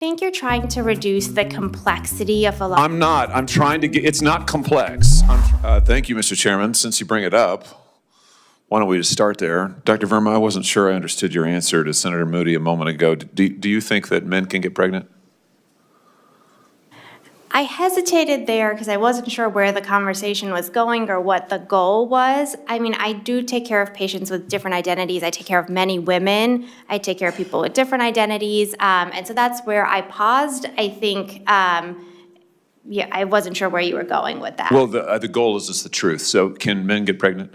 Think you're trying to reduce the complexity of a lot. I'm not. I'm trying to get, it's not complex. Thank you, Mr. Chairman. Since you bring it up, why don't we just start there? Dr. Verma, I wasn't sure I understood your answer to Senator Moody a moment ago. Do you think that men can get pregnant? I hesitated there because I wasn't sure where the conversation was going or what the goal was. I mean, I do take care of patients with different identities. I take care of many women. I take care of people with different identities. And so that's where I paused. I think, yeah, I wasn't sure where you were going with that. Well, the goal is just the truth. So can men get pregnant?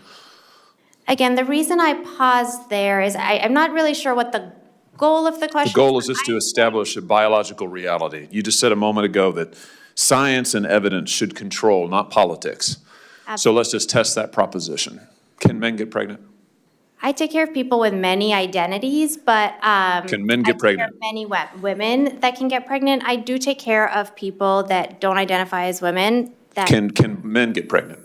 Again, the reason I paused there is I'm not really sure what the goal of the question is. The goal is just to establish a biological reality. You just said a moment ago that science and evidence should control, not politics. Absolutely. So let's just test that proposition. Can men get pregnant? I take care of people with many identities, but can men get pregnant? I take care of many women that can get pregnant. I do take care of people that don't identify as women. That Can men get pregnant?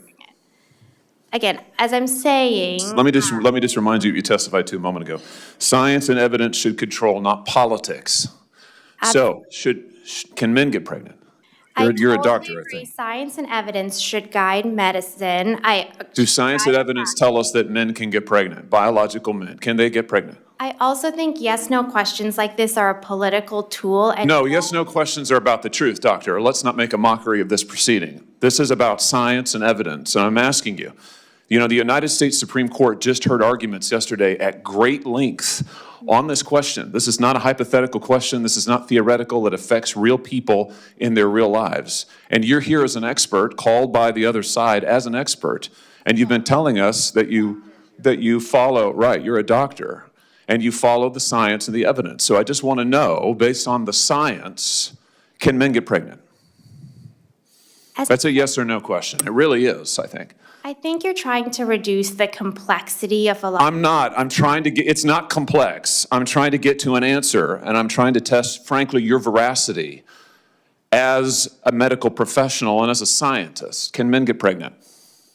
Again, as I'm saying, Let me just remind you what you testified to a moment ago. Science and evidence should control, not politics. So can men get pregnant? You're a doctor, I think. Science and evidence should guide medicine. Do science and evidence tell us that men can get pregnant? Biological men, can they get pregnant? I also think yes/no questions like this are a political tool. And no, yes/no questions are about the truth, doctor. Let's not make a mockery of this proceeding. This is about science and evidence, and I'm asking you. You know, the United States Supreme Court just heard arguments yesterday at great length on this question. This is not a hypothetical question. This is not theoretical. It affects real people in their real lives. And you're here as an expert, called by the other side as an expert, and you've been telling us that you follow, right, you're a doctor, and you follow the science and the evidence. So I just want to know, based on the science, can men get pregnant? That's a yes or no question. It really is, I think. I think you're trying to reduce the complexity of a lot. I'm not. I'm trying to get, it's not complex. I'm trying to get to an answer, and I'm trying to test, frankly, your veracity as a medical professional and as a scientist. Can men get pregnant?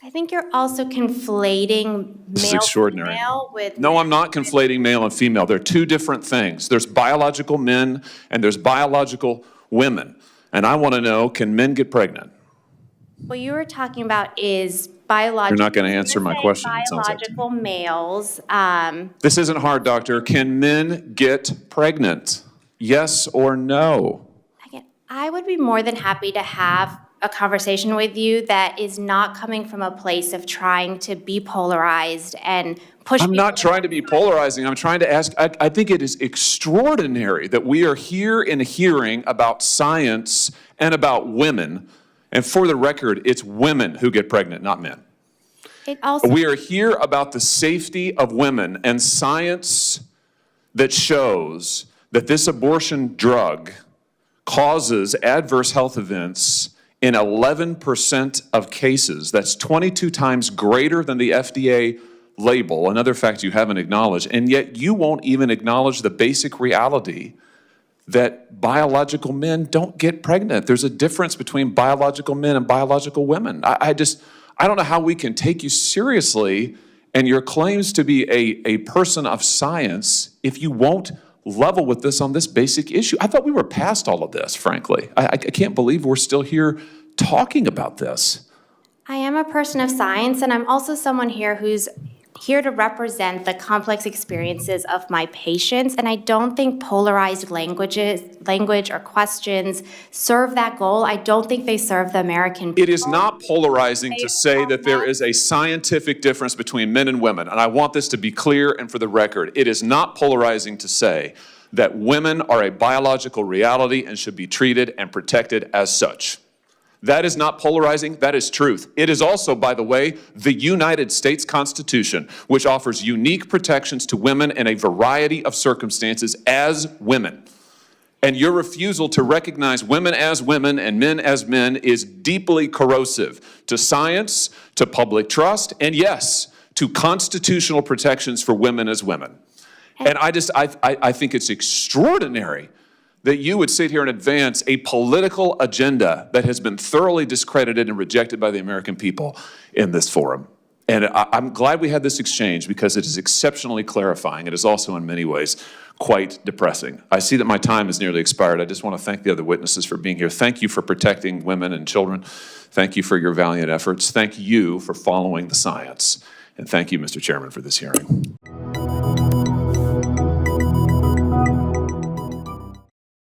I think you're also conflating male and female with... No, I'm not conflating male and female. They're two different things. There's biological men and there's biological women. And I want to know, can men get pregnant? What you were talking about is biological... You're not going to answer my question. Biological males. This isn't hard, doctor. Can men get pregnant? Yes or no? Again, I would be more than happy to have a conversation with you that is not coming from a place of trying to be polarized and push. I'm not trying to be polarizing. I'm trying to ask, I think it is extraordinary that we are here in a hearing about science and about women. And for the record, it's women who get pregnant, not men. We are here about the safety of women and science that shows that this abortion drug causes adverse health events in 11% of cases. That's 22 times greater than the FDA label, another fact you haven't acknowledged, and yet you won't even acknowledge the basic reality that biological men don't get pregnant. There's a difference between biological men and biological women. I don't know how we can take you seriously and your claims to be a person of science if you won't level with this on this basic issue. I thought we were past all of this, frankly. I can't believe we're still here talking about this. I am a person of science, and I'm also someone here who's here to represent the complex experiences of my patients, and I don't think polarized language or questions serve that goal. I don't think they serve the American people. It is not polarizing to say that there is a scientific difference between men and women, and I want this to be clear and for the record. It is not polarizing to say that women are a biological reality and should be treated and protected as such. That is not polarizing, that is truth. It is also, by the way, the United States Constitution, which offers unique protections to women in a variety of circumstances as women. And your refusal to recognize women as women and men as men is deeply corrosive to science, to public trust, and yes, to constitutional protections for women as women. And I think it's extraordinary that you would sit here and advance a political agenda that has been thoroughly discredited and rejected by the American people in this forum. And I'm glad we had this exchange because it is exceptionally clarifying. It is also in many ways quite depressing. I see that my time has nearly expired. I just want to thank the other witnesses for being here. Thank you for protecting women and children. Thank you for your valiant efforts. Thank you for following the science. And thank you, Mr. Chairman, for this hearing.